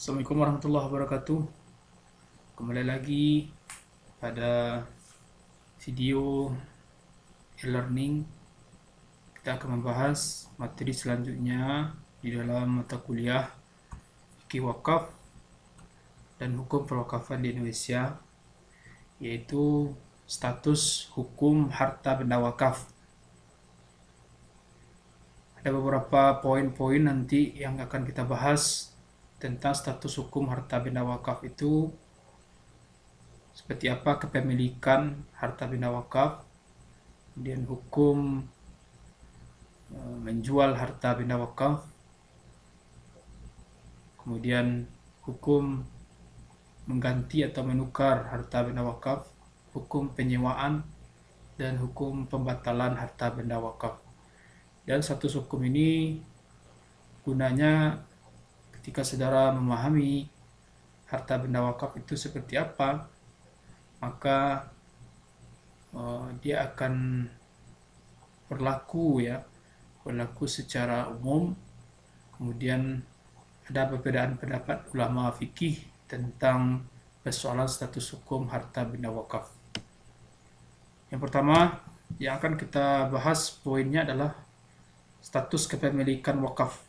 Assalamualaikum warahmatullahi wabarakatuh. Kembali lagi pada video e-learning. Kita akan membahas materi selanjutnya di dalam mata kuliah fikih wakaf dan hukum perwakafan di Indonesia, yaitu status hukum harta benda wakaf. Ada beberapa poin-poin nanti yang akan kita bahas tentang status hukum harta benda wakaf itu, seperti apa kepemilikan harta benda wakaf, kemudian hukum menjual harta benda wakaf, kemudian hukum mengganti atau menukar harta benda wakaf, hukum penyewaan, dan hukum pembatalan harta benda wakaf. Dan status hukum ini gunanya ketika saudara memahami harta benda wakaf itu seperti apa, maka dia akan berlaku secara umum. Kemudian ada perbedaan pendapat ulama fikih tentang persoalan status hukum harta benda wakaf. Yang pertama yang akan kita bahas poinnya adalah status kepemilikan wakaf.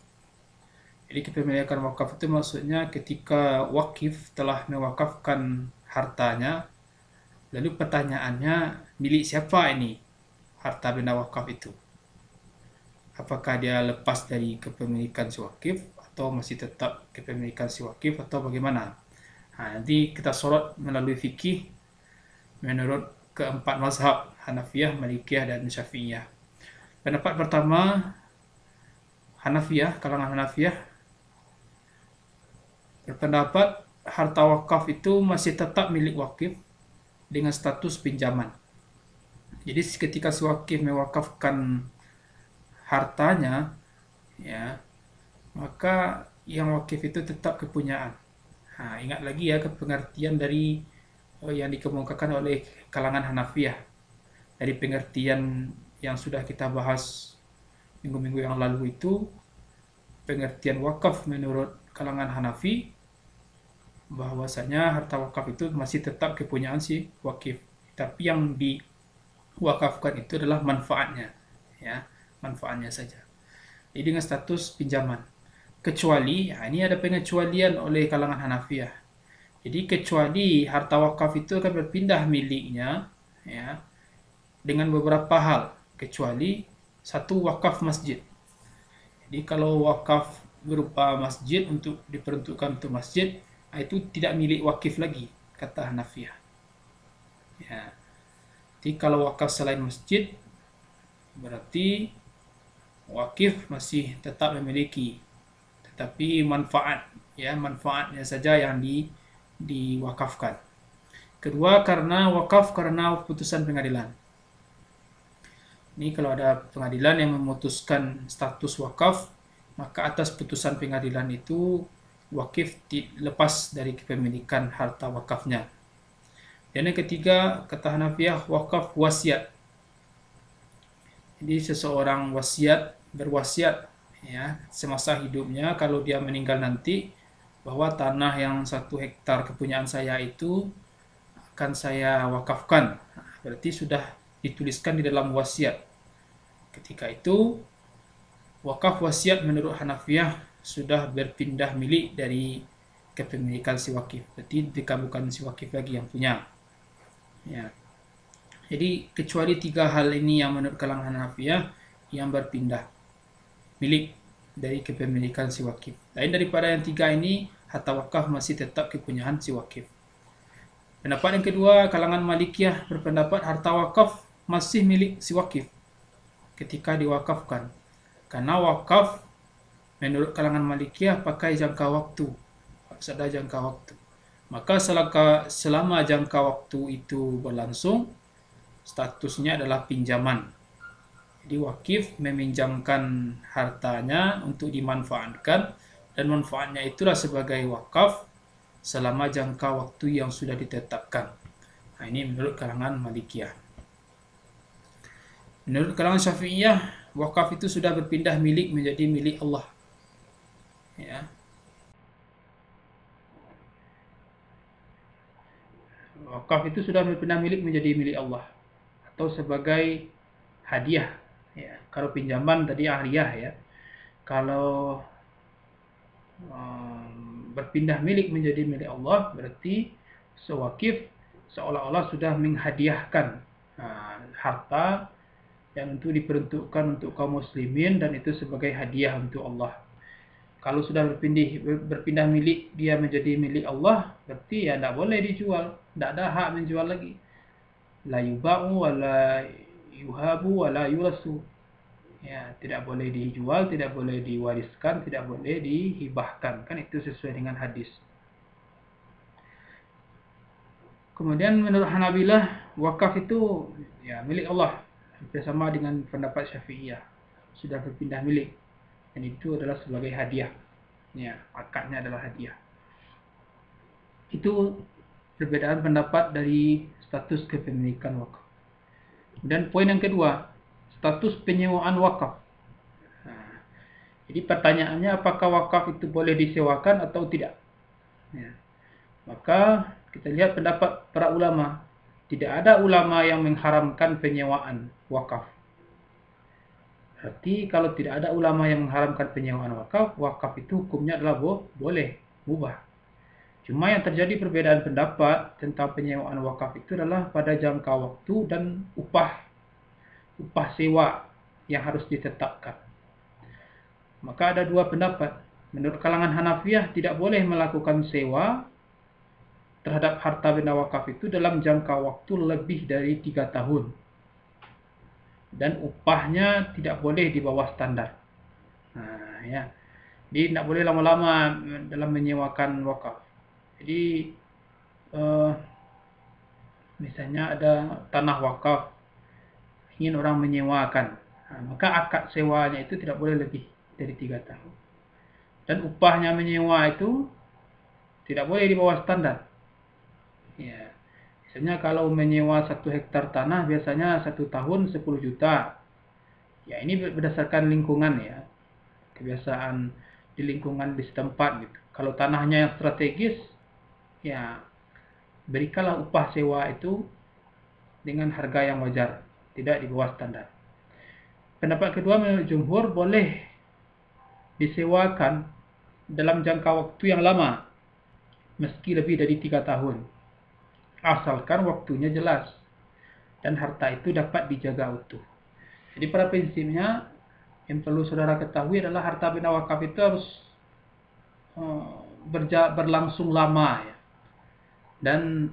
Jadi kepemilikan wakaf itu maksudnya ketika wakif telah mewakafkan hartanya, lalu pertanyaannya, milik siapa ini harta benda wakaf itu? Apakah dia lepas dari kepemilikan si wakif atau masih tetap kepemilikan si wakif atau bagaimana? Nanti kita sorot melalui fikih menurut keempat mazhab, Hanafiyah, Malikiyah, dan Syafi'iyah. Pendapat pertama, Hanafiyah, kalangan Hanafiyah berpendapat harta wakaf itu masih tetap milik wakif dengan status pinjaman. Jadi ketika si wakif mewakafkan hartanya, maka yang wakif itu tetap kepunyaan. Ingat lagi ya pengertian dari yang dikemukakan oleh kalangan Hanafiyah. Dari pengertian yang sudah kita bahas minggu-minggu yang lalu itu, pengertian wakaf menurut kalangan Hanafi bahwasanya harta wakaf itu masih tetap kepunyaan si wakif, tapi yang diwakafkan itu adalah manfaatnya, manfaatnya saja. Jadi dengan status pinjaman. Kecuali, ini ada pengecualian oleh kalangan Hanafiyah. Jadi kecuali harta wakaf itu akan berpindah miliknya, dengan beberapa hal. Kecuali satu, wakaf masjid. Jadi kalau wakaf berupa masjid untuk diperuntukkan untuk masjid, itu tidak milik wakif lagi, kata Hanafiyah. Jadi kalau wakaf selain masjid, berarti wakif masih tetap memiliki, tetapi manfaatnya saja yang diwakafkan. Kedua, karena wakaf karena putusan pengadilan. Ini kalau ada pengadilan yang memutuskan status wakaf, maka atas putusan pengadilan itu wakif lepas dari kepemilikan harta wakafnya. Dan yang ketiga, kata Hanafiyah, wakaf wasiat. Jadi seseorang berwasiat semasa hidupnya, kalau dia meninggal nanti, bahwa tanah yang 1 hektar kepunyaan saya itu akan saya wakafkan. Berarti sudah dituliskan di dalam wasiat. Ketika itu, wakaf wasiat menurut Hanafiyah sudah berpindah milik dari kepemilikan si wakif. Berarti bukan si wakif lagi yang punya. Jadi kecuali 3 hal ini yang menurut kalangan Hanafiyah yang berpindah milik dari kepemilikan si wakif. Lain daripada yang 3 ini, harta wakaf masih tetap kepunyaan si wakif. Pendapat yang kedua, kalangan Malikiyah berpendapat harta wakaf masih milik si wakif ketika diwakafkan. Karena wakaf menurut kalangan Malikiyah pakai jangka waktu, harus ada jangka waktu. Maka selama jangka waktu itu berlangsung, statusnya adalah pinjaman. Jadi wakif meminjamkan hartanya untuk dimanfaatkan, dan manfaatnya itulah sebagai wakaf selama jangka waktu yang sudah ditetapkan. Ini menurut kalangan Malikiyah. Menurut kalangan Syafi'iyah, wakaf itu sudah berpindah milik menjadi milik Allah. Wakaf itu sudah berpindah milik menjadi milik Allah atau sebagai hadiah. Ya, kalau pinjaman tadi ahliyah ya. Kalau berpindah milik menjadi milik Allah berarti sewakif seolah-olah sudah menghadiahkan harta yang untuk diperuntukkan untuk kaum muslimin dan itu sebagai hadiah untuk Allah. Kalau sudah berpindah milik dia menjadi milik Allah, berarti ya tidak boleh dijual, tidak ada hak menjual lagi. La yuba'u wa la yuhabu wa la yurasu. Ya, tidak boleh dijual, tidak boleh diwariskan, tidak boleh dihibahkan. Kan itu sesuai dengan hadis. Kemudian menurut Hanabilah, wakaf itu ya milik Allah. Hampir sama dengan pendapat Syafi'iyah. Sudah berpindah milik. Dan itu adalah sebagai hadiah. Ya, akadnya adalah hadiah. Itu perbedaan pendapat dari status kepemilikan wakaf. Dan poin yang kedua, status penyewaan wakaf. Jadi pertanyaannya apakah wakaf itu boleh disewakan atau tidak? Ya. Maka kita lihat pendapat para ulama. Tidak ada ulama yang mengharamkan penyewaan wakaf. Berarti kalau tidak ada ulama yang mengharamkan penyewaan wakaf, wakaf itu hukumnya adalah boleh, mubah. Cuma yang terjadi perbedaan pendapat tentang penyewaan wakaf itu adalah pada jangka waktu dan upah sewa yang harus ditetapkan. Maka ada dua pendapat. Menurut kalangan Hanafiyah tidak boleh melakukan sewa terhadap harta benda wakaf itu dalam jangka waktu lebih dari 3 tahun. Dan upahnya tidak boleh di bawah standar. Ya. Jadi tidak boleh lama-lama dalam menyewakan wakaf. Jadi misalnya ada tanah wakaf ingin orang menyewakan, maka akad sewanya itu tidak boleh lebih dari 3 tahun. Dan upahnya menyewa itu tidak boleh di bawah standar. Ya. Misalnya kalau menyewa 1 hektar tanah biasanya 1 tahun 10 juta. Ya ini berdasarkan lingkungan ya. Kebiasaan di lingkungan di setempat gitu. Kalau tanahnya yang strategis, ya berikanlah upah sewa itu dengan harga yang wajar, tidak di bawah standar. Pendapat kedua menurut jumhur boleh disewakan dalam jangka waktu yang lama, meski lebih dari 3 tahun. Asalkan waktunya jelas dan harta itu dapat dijaga utuh. Jadi pada prinsipnya yang perlu saudara ketahui adalah harta benda wakaf itu harus berlangsung lama ya. Dan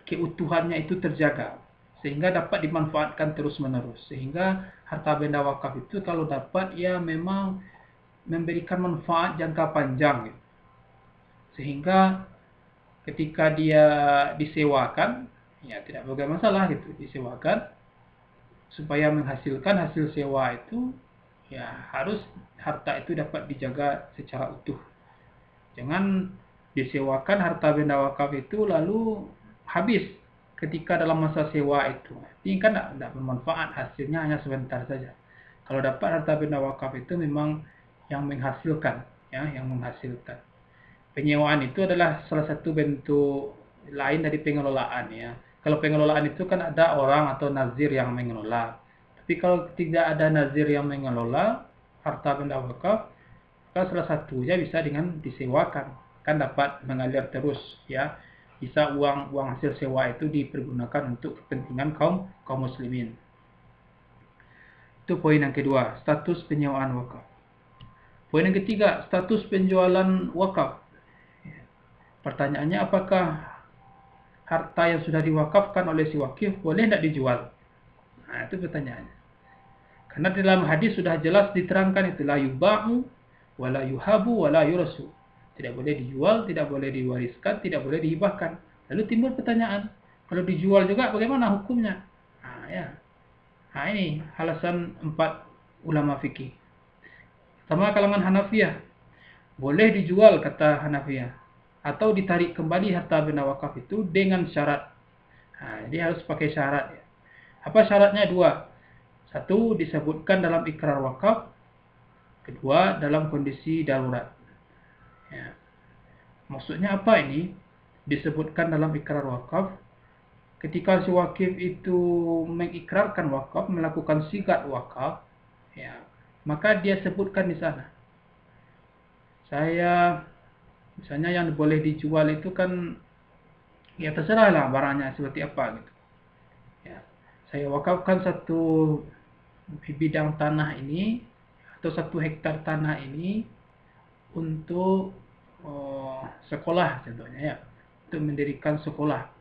keutuhannya itu terjaga sehingga dapat dimanfaatkan terus-menerus. Sehingga harta benda wakaf itu kalau dapat ya memang memberikan manfaat jangka panjang gitu. Sehingga ketika dia disewakan ya tidak bermasalah gitu, disewakan supaya menghasilkan hasil sewa itu ya harus harta itu dapat dijaga secara utuh. Jangan disewakan harta benda wakaf itu lalu habis ketika dalam masa sewa itu. Ini kan tidak bermanfaat, hasilnya hanya sebentar saja. Kalau dapat harta benda wakaf itu memang yang menghasilkan, ya, yang menghasilkan. Penyewaan itu adalah salah satu bentuk lain dari pengelolaan ya. Kalau pengelolaan itu kan ada orang atau nazir yang mengelola. Tapi kalau tidak ada nazir yang mengelola harta benda wakaf, maka salah satunya bisa dengan disewakan. Kan dapat mengalir terus ya. Bisa uang hasil sewa itu dipergunakan untuk kepentingan kaum muslimin. Itu poin yang kedua, status penyewaan wakaf. Poin yang ketiga, status penjualan wakaf. Pertanyaannya apakah harta yang sudah diwakafkan oleh si wakif boleh tidak dijual? Nah, itu pertanyaannya. Karena dalam hadis sudah jelas diterangkan itu la yuba'u wa la yuhabu wa la yurasu. Tidak boleh dijual, tidak boleh diwariskan, tidak boleh dihibahkan. Lalu timbul pertanyaan, kalau dijual juga bagaimana hukumnya? Ini alasan 4 ulama fikih. Sama kalangan Hanafiyah, boleh dijual kata Hanafiyah, atau ditarik kembali harta benda wakaf itu dengan syarat. Jadi harus pakai syarat ya. Apa syaratnya? 2. 1 disebutkan dalam ikrar wakaf, kedua dalam kondisi darurat. Ya. Maksudnya apa ini? disebutkan dalam ikrar wakaf. Ketika si wakif itu mengikrarkan wakaf, melakukan sigat wakaf, ya, maka dia sebutkan di sana. Saya, misalnya yang boleh dijual itu kan, ya terserahlah barangnya seperti apa gitu. Ya, saya wakafkan satu bidang tanah ini atau 1 hektar tanah ini untuk sekolah contohnya ya, untuk mendirikan sekolah.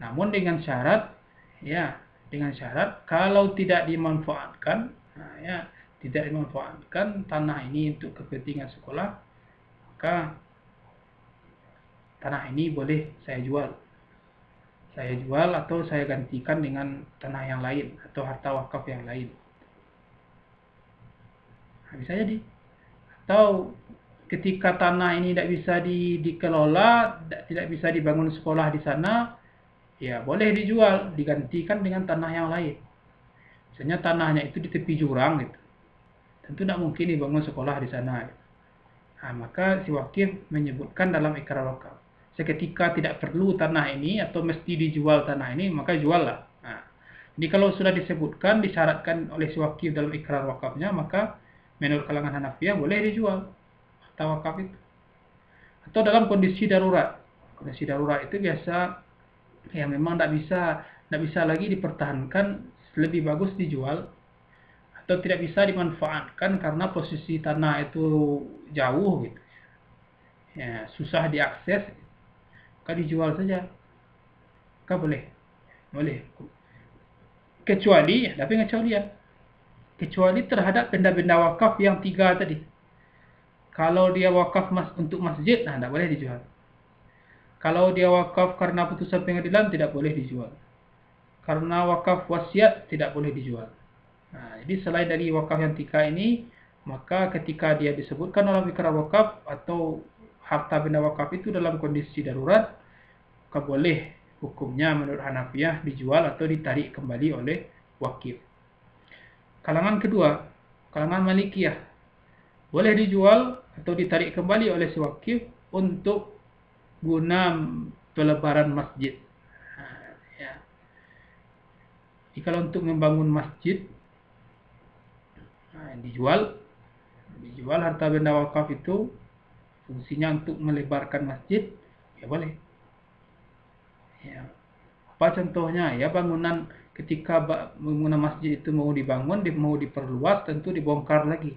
Namun dengan syarat, ya, dengan syarat kalau tidak dimanfaatkan, ya, tidak dimanfaatkan tanah ini untuk kepentingan sekolah, maka tanah ini boleh saya jual. Saya jual atau saya gantikan dengan tanah yang lain atau harta wakaf yang lain. Nah, bisa jadi. Atau ketika tanah ini tidak bisa dikelola, tidak bisa dibangun sekolah di sana, ya boleh dijual, digantikan dengan tanah yang lain. Misalnya tanahnya itu di tepi jurang gitu. Tentu tidak mungkin dibangun sekolah di sana. Nah, maka si wakif menyebutkan dalam ikrar wakaf, seketika tidak perlu tanah ini atau mesti dijual tanah ini, maka juallah. Nah, jadi kalau sudah disebutkan, disyaratkan oleh si wakif dalam ikrar wakafnya, maka menurut kalangan Hanafiyah boleh dijual harta wakaf itu. Atau dalam kondisi darurat. Kondisi darurat itu biasa ya memang tidak bisa lagi dipertahankan, lebih bagus dijual atau tidak bisa dimanfaatkan karena posisi tanah itu jauh gitu. Ya, susah diakses, maka dijual saja. Maka boleh. Kecuali, tapi kecualian. Kecuali terhadap benda-benda wakaf yang 3 tadi. Kalau dia wakaf untuk masjid, nah tidak boleh dijual. Kalau dia wakaf karena putusan pengadilan, tidak boleh dijual. Karena wakaf wasiat, tidak boleh dijual. Nah, jadi selain dari wakaf yang 3 ini, maka ketika dia disebutkan dalam ikrar wakaf atau harta benda wakaf itu dalam kondisi darurat, maka boleh hukumnya menurut Hanafiyah dijual atau ditarik kembali oleh wakif. Kalangan kedua, kalangan Malikiyah, boleh dijual atau ditarik kembali oleh si wakif untuk guna pelebaran masjid. Ya. Jadi kalau untuk membangun masjid, dijual harta benda wakaf itu, fungsinya untuk melebarkan masjid, ya boleh. Ya. Apa contohnya? Ya bangunan, ketika bangunan masjid itu mau dibangun, mau diperluas, tentu dibongkar lagi.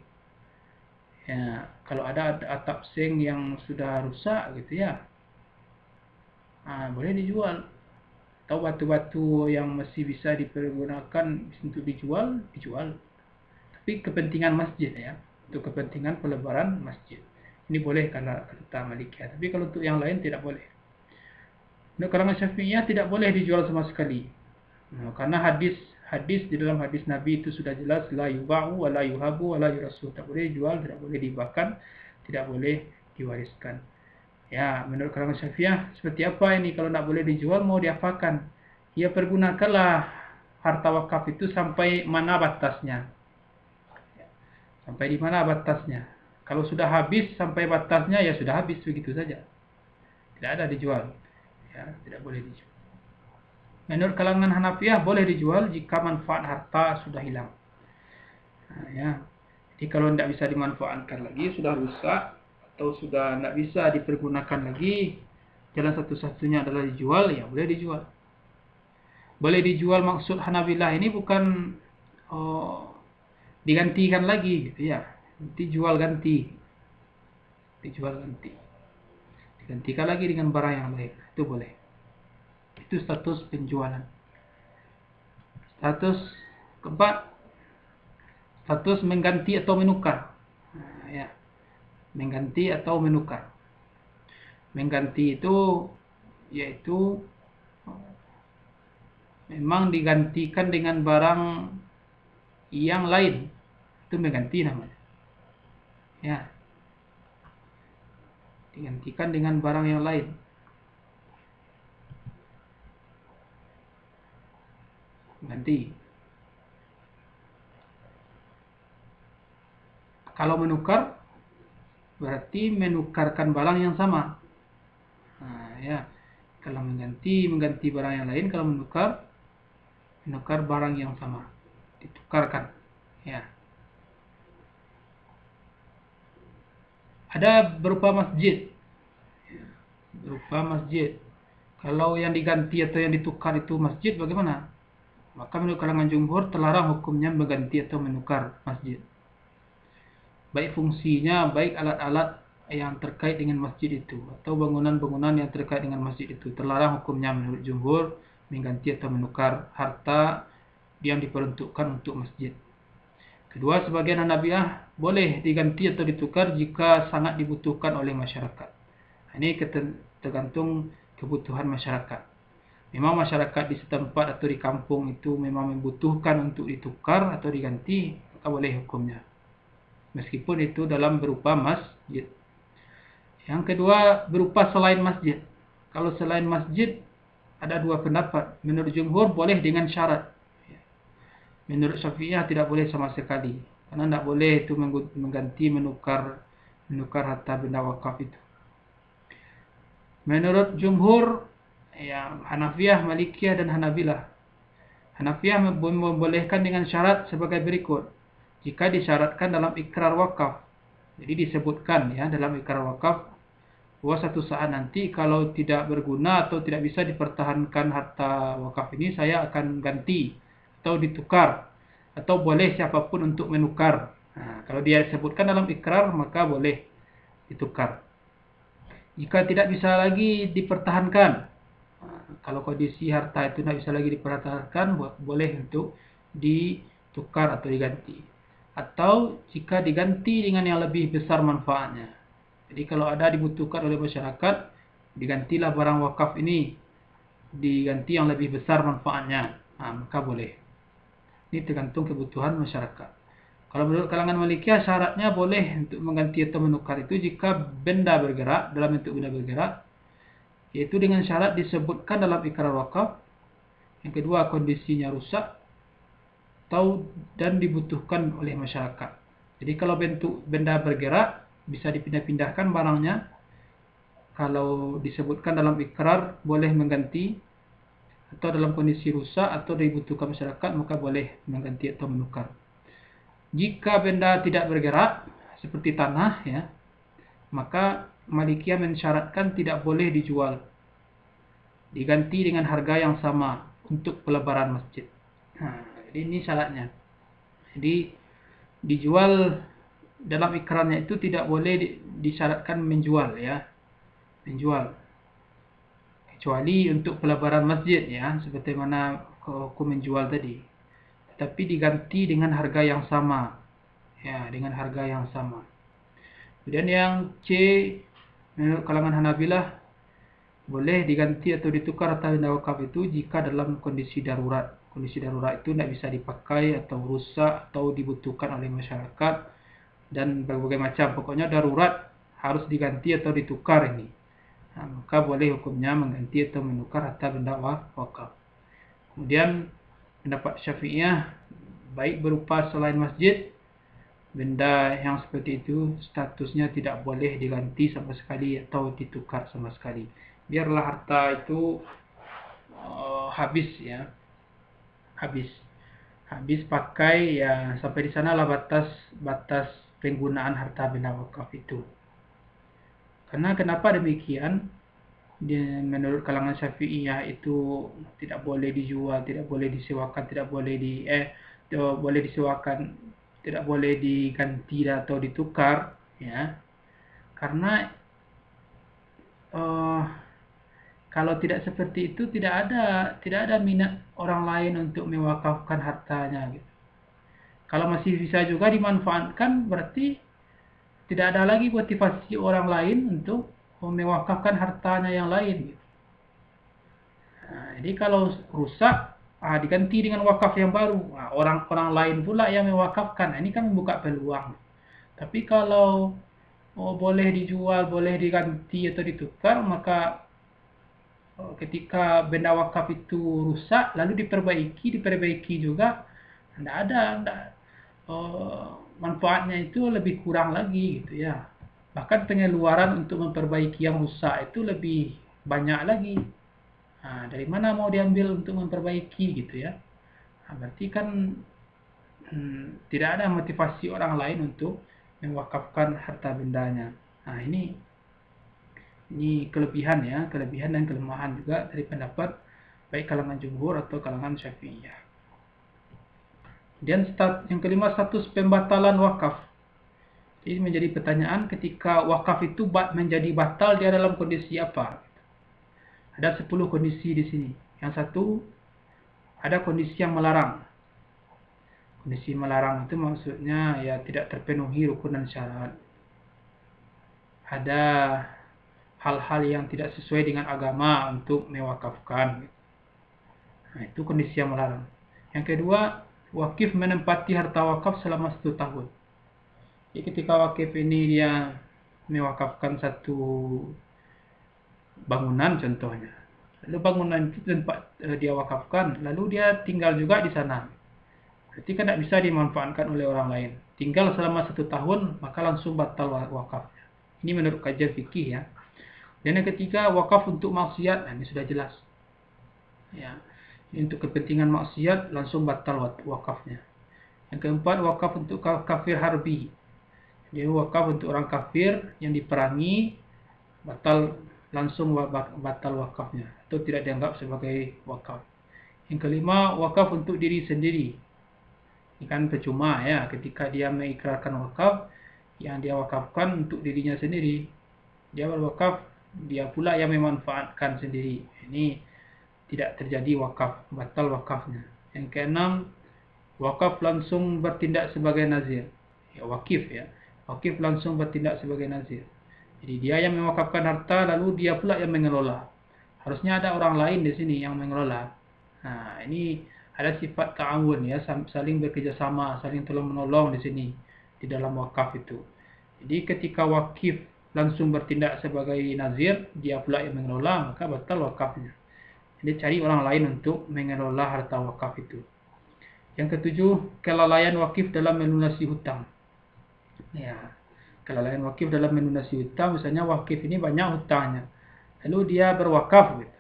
Ya, kalau ada atap seng yang sudah rusak gitu ya, boleh dijual. Atau batu-batu yang masih bisa dipergunakan untuk dijual. Tapi kepentingan masjid ya, untuk kepentingan pelebaran masjid. Ini boleh karena kata Malikiyah. Tapi kalau untuk yang lain tidak boleh. Untuk kalangan Syafi'iyah tidak boleh dijual sama sekali. Nah, karena hadis di dalam hadis Nabi itu sudah jelas, la yuba'u wa la yuhabu wa la yurasu. Tak boleh dijual, tidak boleh dibahkan, tidak boleh diwariskan. Ya, menurut kalangan Syafi'iyah seperti apa ini kalau tidak boleh dijual, mau diapakan? Ya pergunakanlah harta wakaf itu sampai mana batasnya. Sampai di mana batasnya. Kalau sudah habis sampai batasnya, ya sudah habis, begitu saja. Tidak ada dijual. Ya, tidak boleh dijual. Menurut kalangan Hanafiyah boleh dijual jika manfaat harta sudah hilang. Nah, ya. Jadi kalau tidak bisa dimanfaatkan lagi, sudah rusak atau sudah tidak bisa dipergunakan lagi, jalan satu-satunya adalah dijual, ya boleh dijual. Boleh dijual, maksud Hanabilah ini bukan digantikan lagi gitu ya. Dijual ganti. Digantikan lagi dengan barang yang lain. Itu boleh. Itu status penjualan. Status keempat, status mengganti atau menukar. Nah, ya. Mengganti atau menukar. Mengganti itu yaitu memang digantikan dengan barang yang lain. Itu mengganti namanya. Ya. Digantikan dengan barang yang lain. Ganti. Kalau menukar, berarti menukarkan barang yang sama. Nah, ya. Kalau mengganti barang yang lain, kalau menukar barang yang sama, ditukarkan. Ya. Ada berupa masjid. Berupa masjid. Kalau yang diganti atau yang ditukar itu masjid, bagaimana? Maka menurut kalangan jumhur terlarang hukumnya mengganti atau menukar masjid. Baik fungsinya, baik alat-alat yang terkait dengan masjid itu, atau bangunan-bangunan yang terkait dengan masjid itu, terlarang hukumnya menurut jumhur mengganti atau menukar harta yang diperuntukkan untuk masjid. Kedua, sebagian Hanafilah boleh diganti atau ditukar jika sangat dibutuhkan oleh masyarakat. Ini tergantung kebutuhan masyarakat. Memang masyarakat di setempat atau di kampung itu memang membutuhkan untuk ditukar atau diganti, maka boleh hukumnya. Meskipun itu dalam berupa masjid. Yang kedua, berupa selain masjid. Kalau selain masjid, ada dua pendapat. Menurut jumhur boleh dengan syarat. Menurut Syafi'iyah tidak boleh sama sekali. Karena tidak boleh itu mengganti, menukar harta benda wakaf itu. Menurut jumhur, ya, Hanafiyah, Malikiyah, dan Hanabilah. Hanafiyah membolehkan dengan syarat sebagai berikut. Jika disyaratkan dalam ikrar wakaf. Jadi disebutkan ya dalam ikrar wakaf bahwa suatu saat nanti kalau tidak berguna atau tidak bisa dipertahankan harta wakaf ini, saya akan ganti atau ditukar, atau boleh siapapun untuk menukar. Nah, kalau dia sebutkan dalam ikrar, maka boleh ditukar. Jika tidak bisa lagi dipertahankan, kalau kondisi harta itu tidak bisa lagi dipertahankan, boleh untuk ditukar atau diganti. Atau jika diganti dengan yang lebih besar manfaatnya. Jadi kalau ada dibutuhkan oleh masyarakat, digantilah barang wakaf ini, diganti yang lebih besar manfaatnya, maka boleh. Ini tergantung kebutuhan masyarakat. Kalau menurut kalangan Malikiyah, syaratnya boleh untuk mengganti atau menukar itu jika benda bergerak, dalam bentuk benda bergerak, yaitu dengan syarat disebutkan dalam ikrar wakaf. Yang kedua, kondisinya rusak dan dibutuhkan oleh masyarakat. Jadi kalau bentuk benda bergerak, bisa dipindah-pindahkan barangnya. Kalau disebutkan dalam ikrar, boleh mengganti. Atau dalam kondisi rusak atau dibutuhkan masyarakat, maka boleh mengganti atau menukar. Jika benda tidak bergerak, seperti tanah, ya, maka Malikiyah mensyaratkan tidak boleh dijual. Diganti dengan harga yang sama untuk pelebaran masjid. Jadi ini syaratnya. Jadi dijual dalam ikrarnya itu tidak boleh disyaratkan menjual, ya, menjual. Kecuali untuk pelebaran masjid, ya, seperti mana hukum menjual tadi. Tapi diganti dengan harga yang sama, ya, dengan harga yang sama. Kemudian yang C, menurut kalangan Hanabilah, boleh diganti atau ditukar harta benda wakaf itu jika dalam kondisi darurat. Kondisi darurat itu tidak bisa dipakai atau rusak atau dibutuhkan oleh masyarakat dan berbagai macam. Pokoknya darurat harus diganti atau ditukar ini. Maka boleh hukumnya mengganti atau menukar harta benda wakaf. Kemudian pendapat Syafi'iyah, baik berupa selain masjid, benda yang seperti itu statusnya tidak boleh diganti sama sekali atau ditukar sama sekali. Biarlah harta itu habis, ya, habis pakai, ya, sampai di sanalah batas penggunaan harta benda wakaf itu. Karena kenapa demikian? Menurut kalangan Syafi'iyah itu tidak boleh dijual, tidak boleh disewakan, boleh disewakan, tidak boleh diganti atau ditukar, ya. Karena kalau tidak seperti itu, tidak ada minat orang lain untuk mewakafkan hartanya, gitu. Kalau masih bisa juga dimanfaatkan, berarti tidak ada lagi motivasi orang lain untuk mewakafkan hartanya yang lain. Jadi kalau rusak, diganti dengan wakaf yang baru. Orang lain pula yang mewakafkan. Ini kan membuka peluang. Tapi kalau boleh dijual, boleh diganti atau ditukar, maka ketika benda wakaf itu rusak, lalu diperbaiki juga, manfaatnya itu lebih kurang lagi, gitu, ya. Bahkan pengeluaran untuk memperbaiki yang rusak itu lebih banyak lagi. Dari mana mau diambil untuk memperbaiki gitu ya? Berarti kan tidak ada motivasi orang lain untuk mewakafkan harta bendanya. Ini kelebihan ya, kelebihan dan kelemahan juga dari pendapat baik kalangan jumhur atau kalangan Syafi'iyah. Dan yang kelima, status pembatalan wakaf. Jadi menjadi pertanyaan, ketika wakaf itu menjadi batal, dia dalam kondisi apa? Ada 10 kondisi di sini. Yang satu, ada kondisi yang melarang. Kondisi melarang itu maksudnya ya tidak terpenuhi rukun dan syarat. Ada hal-hal yang tidak sesuai dengan agama untuk mewakafkan. Itu kondisi yang melarang. Yang kedua, wakif menempati harta wakaf selama 1 tahun. Jadi ketika wakif ini dia mewakafkan satu bangunan contohnya, lalu bangunan itu tempat dia wakafkan, lalu dia tinggal juga di sana, berarti kan tidak bisa dimanfaatkan oleh orang lain. Tinggal selama 1 tahun, maka langsung batal wakafnya. Ini menurut kajian fikih ya. Dan yang ketiga, wakaf untuk maksiat. Ini sudah jelas ya, ini untuk kepentingan maksiat langsung batal wakafnya. Yang keempat, wakaf untuk kafir harbi. Jadi wakaf untuk orang kafir yang diperangi, langsung batal wakafnya atau tidak dianggap sebagai wakaf. Yang kelima, wakaf untuk diri sendiri. Ini kan percuma ya, ketika dia mengikrarkan wakaf, yang dia wakafkan untuk dirinya sendiri, dia berwakaf, dia pula yang memanfaatkan sendiri. Ini tidak terjadi wakaf, batal wakafnya. Yang keenam, wakaf langsung bertindak sebagai nazir. Ya, wakif ya. Wakif langsung bertindak sebagai nazir. Jadi dia yang mewakafkan harta, lalu dia pula yang mengelola. Harusnya ada orang lain di sini yang mengelola. Ini ada sifat ta'awun ya, saling bekerjasama, saling tolong menolong di sini di dalam wakaf itu. Jadi ketika wakif langsung bertindak sebagai nazir, dia pula yang mengelola, maka batal wakafnya. Jadi cari orang lain untuk mengelola harta wakaf itu. Yang ketujuh, kelalaian wakif dalam melunasi hutang. Ya, kelalaian wakif dalam melunasi hutang, misalnya wakif ini banyak hutangnya, lalu dia berwakaf gitu.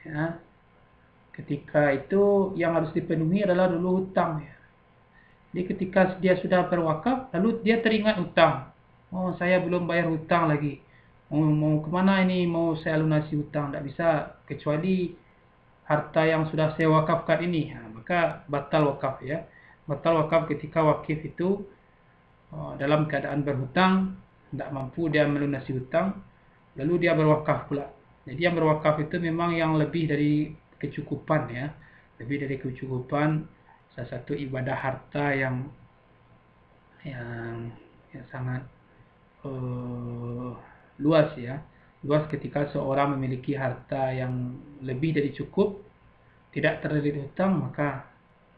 Ya, ketika itu yang harus dipenuhi adalah dulu hutang ya. Jadi ketika dia sudah berwakaf, lalu dia teringat hutang. Oh, saya belum bayar hutang lagi. Mau kemana ini? Mau saya lunasi hutang? Tidak bisa kecuali harta yang sudah saya wakafkan ini. Maka batal wakaf ya. Batal wakaf ketika wakif itu dalam keadaan berhutang, tidak mampu dia melunasi hutang, lalu dia berwakaf pula. Jadi yang berwakaf itu memang yang lebih dari kecukupan ya, lebih dari kecukupan, salah satu ibadah harta yang sangat luas ya, luas ketika seorang memiliki harta yang lebih dari cukup, tidak terlilit hutang, maka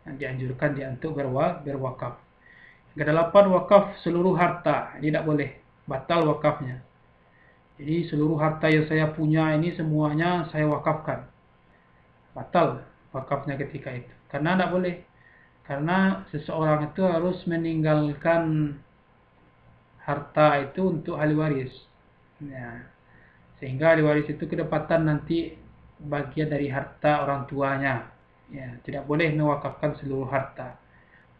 dianjurkan dia untuk berwakaf. Kedelapan, wakaf seluruh harta. Ini tidak boleh, batal wakafnya. Jadi seluruh harta yang saya punya ini semuanya saya wakafkan. Batal wakafnya ketika itu. Karena tidak boleh. Karena seseorang itu harus meninggalkan harta itu untuk ahli waris. Ya. Sehingga ahli waris itu kedapatan nanti bagian dari harta orang tuanya. Ya, tidak boleh mewakafkan seluruh harta.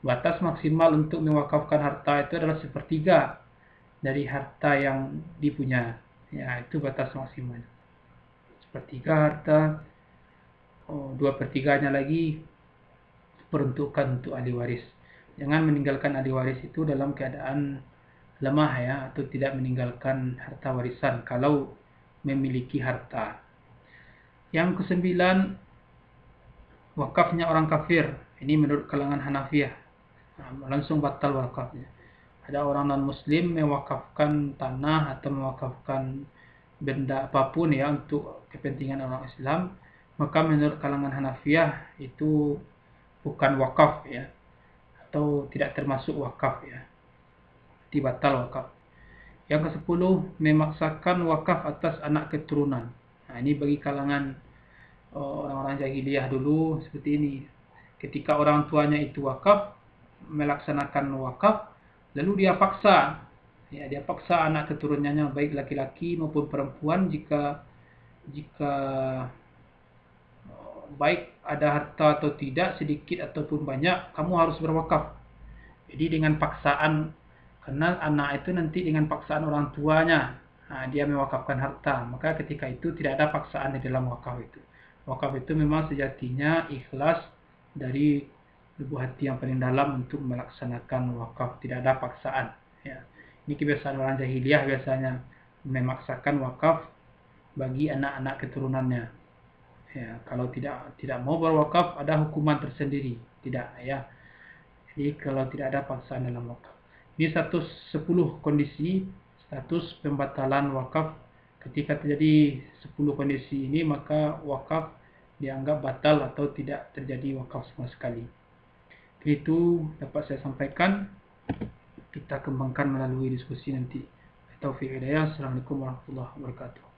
Batas maksimal untuk mewakafkan harta itu adalah 1/3 dari harta yang dipunya. Ya, itu batas maksimal. 1/3 harta, 2/3-nya lagi peruntukan untuk ahli waris. Jangan meninggalkan ahli waris itu dalam keadaan lemah ya, atau tidak meninggalkan harta warisan kalau memiliki harta. Yang kesembilan, wakafnya orang kafir. Ini menurut kalangan Hanafiyah. Langsung batal wakafnya. Ada orang non-muslim mewakafkan tanah atau mewakafkan benda apapun ya untuk kepentingan orang Islam, maka menurut kalangan Hanafiyah itu bukan wakaf ya, atau tidak termasuk wakaf ya, batal wakaf. Yang ke-10, memaksakan wakaf atas anak keturunan. Ini bagi kalangan orang-orang jahiliyah dulu seperti ini. Ketika orang tuanya itu wakaf, melaksanakan wakaf, lalu dia paksa Ya, dia paksa anak keturunannya baik laki-laki maupun perempuan jika jika baik ada harta atau tidak, sedikit ataupun banyak, kamu harus berwakaf. Jadi dengan paksaan, karena anak itu nanti dengan paksaan orang tuanya, dia mewakafkan harta. Maka ketika itu tidak ada paksaan di dalam wakaf itu. Wakaf itu memang sejatinya ikhlas dari lubuk hati yang paling dalam untuk melaksanakan wakaf. Tidak ada paksaan. Ya. Ini kebiasaan orang jahiliyah biasanya memaksakan wakaf bagi anak-anak keturunannya. Ya, kalau tidak mau berwakaf ada hukuman tersendiri. Tidak, ya. Jadi kalau tidak ada paksaan dalam wakaf. Ini 110 kondisi status pembatalan wakaf. Ketika terjadi 10 kondisi ini, maka wakaf dianggap batal atau tidak terjadi wakaf sama sekali. Itu dapat saya sampaikan. Kita kembangkan melalui diskusi nanti. Taufiq hidayah. Assalamualaikum warahmatullahi wabarakatuh.